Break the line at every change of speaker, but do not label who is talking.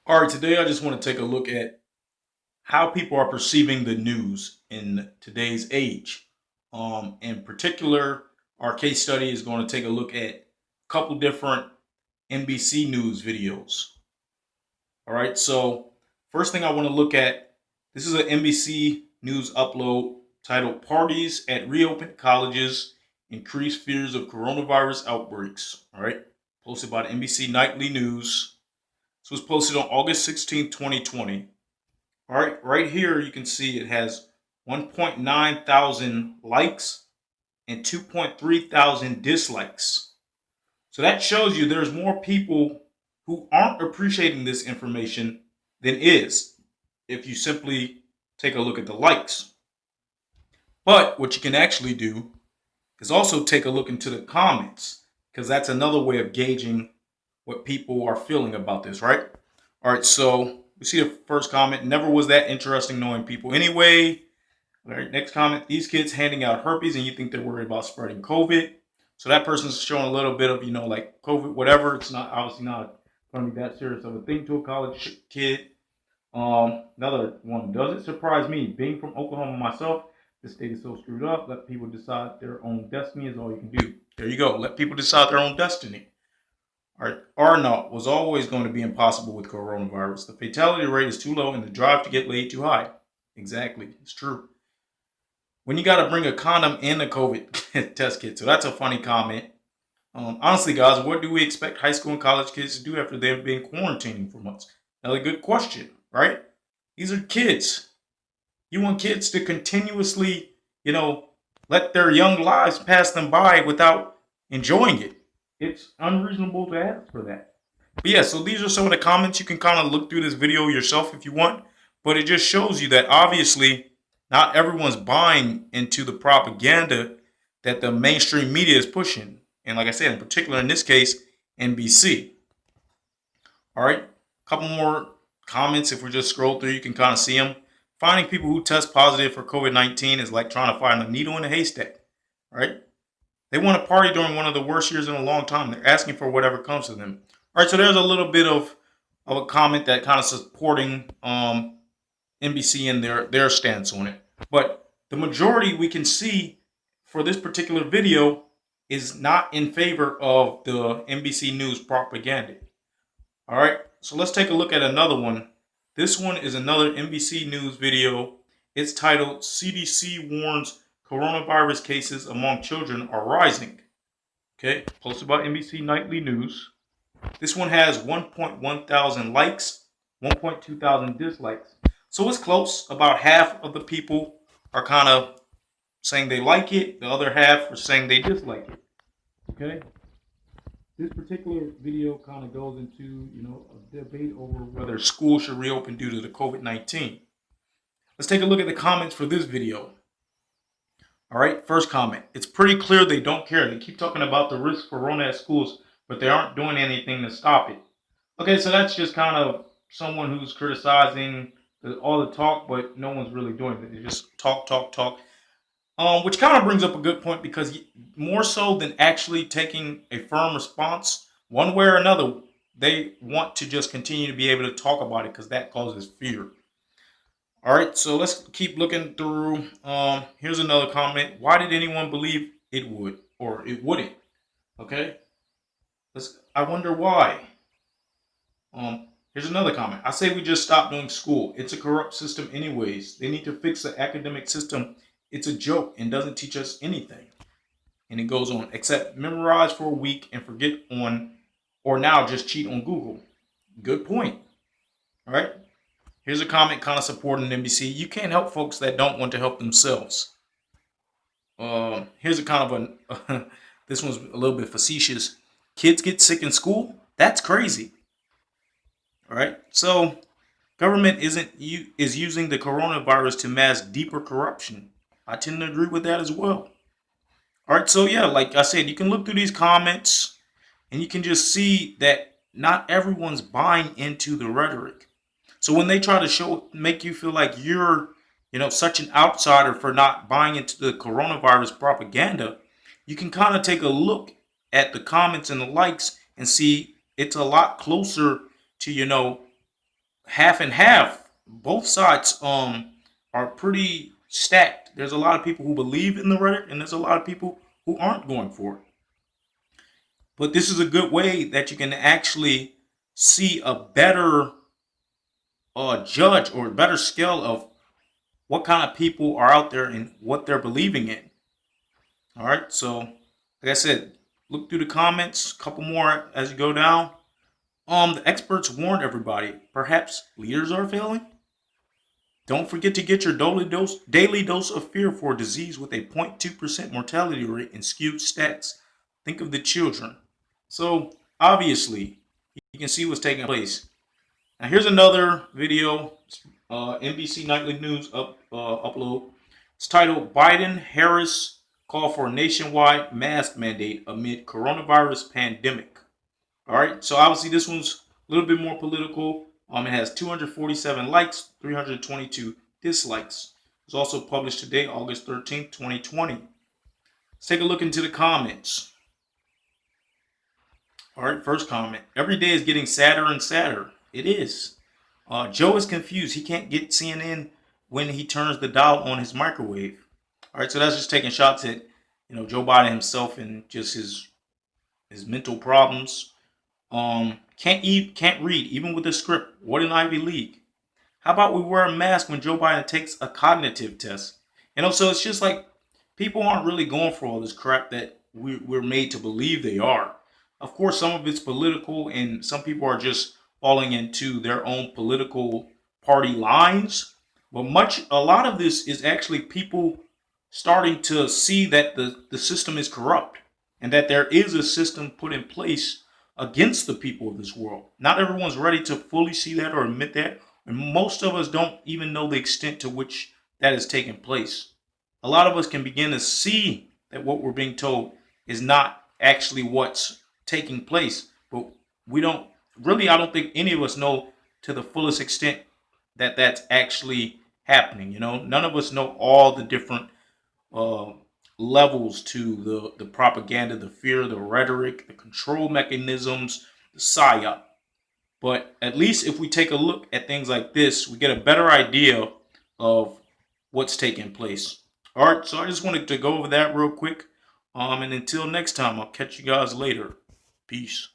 All right, today I just want to take a look at how people are perceiving the news in today's age. In particular, our case study is going to take a look at a couple different NBC News videos. All right, so first thing I want to look at, this is an NBC News upload titled Parties at Reopened Colleges Increase Fears of Coronavirus Outbreaks. All right, posted by the NBC Nightly News. This was posted on August 16th, 2020. All right, right here you can see it has 1.9 thousand likes and 2.3 thousand dislikes. So that shows you there's more people who aren't appreciating this information than is if you simply take a look at the likes. But what you can actually do is also take a look into the comments because that's another way of gauging what people are feeling about this, right? All right, so we see the first comment. Never was that interesting knowing people anyway. All right, next comment. These kids handing out herpes and you think they're worried about spreading COVID. So that person's showing a little bit of, like COVID, whatever. It's not obviously not going to be that serious of a thing to a college kid. Another one. Does it surprise me? Being from Oklahoma myself, this state is so screwed up. Let people decide their own destiny is all you can do. There you go. Let people decide their own destiny. All right. Arnault was always going to be impossible with coronavirus. The fatality rate is too low and the drive to get laid too high. Exactly. It's true. When you got to bring a condom and a COVID test kit. So that's a funny comment. Honestly, guys, what do we expect high school and college kids to do after they've been quarantining for months? Another good question, right? These are kids. You want kids to continuously, let their young lives pass them by without enjoying it. It's unreasonable to ask for that. But yeah, so these are some of the comments. You can kind of look through this video yourself if you want, but it just shows you that obviously not everyone's buying into the propaganda that the mainstream media is pushing. And like I said, in particular in this case, NBC. All right, a couple more comments. If we just scroll through, you can kind of see them. Finding people who test positive for COVID-19 is like trying to find a needle in a haystack, right? They want to party during one of the worst years in a long time. They're asking for whatever comes to them. All right, so there's a little bit of a comment that kind of supporting NBC and their stance on it. But the majority we can see for this particular video is not in favor of the NBC News propaganda. All right, so let's take a look at another one. This one is another NBC News video. It's titled CDC warns coronavirus cases among children are rising. Okay, posted by NBC Nightly News. This one has 1.1 thousand likes, 1.2 thousand dislikes. So it's close. About half of the people are kind of saying they like it. The other half are saying they dislike it. Okay. This particular video kind of goes into, a debate over whether schools should reopen due to the COVID-19. Let's take a look at the comments for this video. All right, first comment. It's pretty clear they don't care. They keep talking about the risk for Rona at schools, but they aren't doing anything to stop it. Okay, so that's just kind of someone who's criticizing all the talk, but no one's really doing it. They just talk, talk, talk. Which kind of brings up a good point because more so than actually taking a firm response, one way or another, they want to just continue to be able to talk about it because that causes fear. All right, so let's keep looking through. Here's another comment. Why did anyone believe it would or it wouldn't? Okay, I wonder why. Here's another comment. I say we just stop doing school. It's a corrupt system, anyways. They need to fix the academic system. It's a joke and doesn't teach us anything. And it goes on, except memorize for a week and forget on, or now just cheat on Google. Good point. All right. Here's a comment kind of supporting NBC. You can't help folks that don't want to help themselves. Here's a kind of a, this one's a little bit facetious. Kids get sick in school? That's crazy. All right. So government is using the coronavirus to mask deeper corruption. I tend to agree with that as well. All right. So yeah, like I said, you can look through these comments and you can just see that not everyone's buying into the rhetoric. So when they try to make you feel like you're, such an outsider for not buying into the coronavirus propaganda, you can kind of take a look at the comments and the likes and see it's a lot closer to, half and half. Both sides are pretty stacked. There's a lot of people who believe in the rhetoric, and there's a lot of people who aren't going for it. But this is a good way that you can actually see a better judge or a better scale of what kind of people are out there and what they're believing in. All right, so like I said, look through the comments, a couple more as you go down. The experts warned everybody. Perhaps leaders are failing. Don't forget to get your daily dose of fear for a disease with a 0.2% mortality rate and skewed stats. Think of the children. So obviously, you can see what's taking place. Now here's another video, NBC Nightly News upload. It's titled "Biden Harris Call for a Nationwide Mask Mandate Amid Coronavirus Pandemic." All right, so obviously this one's a little bit more political. It has 247 likes, 322 dislikes. It's also published today, August 13th, 2020. Let's take a look into the comments. All right, first comment. Every day is getting sadder and sadder. It is. Joe is confused. He can't get CNN when he turns the dial on his microwave. All right, so that's just taking shots at Joe Biden himself and just his mental problems. Can't eat, can't read, even with a script. What an Ivy League. How about we wear a mask when Joe Biden takes a cognitive test? So it's just like people aren't really going for all this crap that we're made to believe they are. Of course, some of it's political, and some people are just falling into their own political party lines. But a lot of this is actually people starting to see that the system is corrupt and that there is a system put in place against the people of this world. Not everyone's ready to fully see that or admit that, and most of us don't even know the extent to which that is taking place. A lot of us can begin to see that what we're being told is not actually what's taking place, but we don't really, I don't think any of us know to the fullest extent that that's actually happening. None of us know all the different uh, levels to the propaganda, the fear, the rhetoric, the control mechanisms, the psyop. But at least if we take a look at things like this, we get a better idea of what's taking place. All right, so I just wanted to go over that real quick. And until next time, I'll catch you guys later. Peace.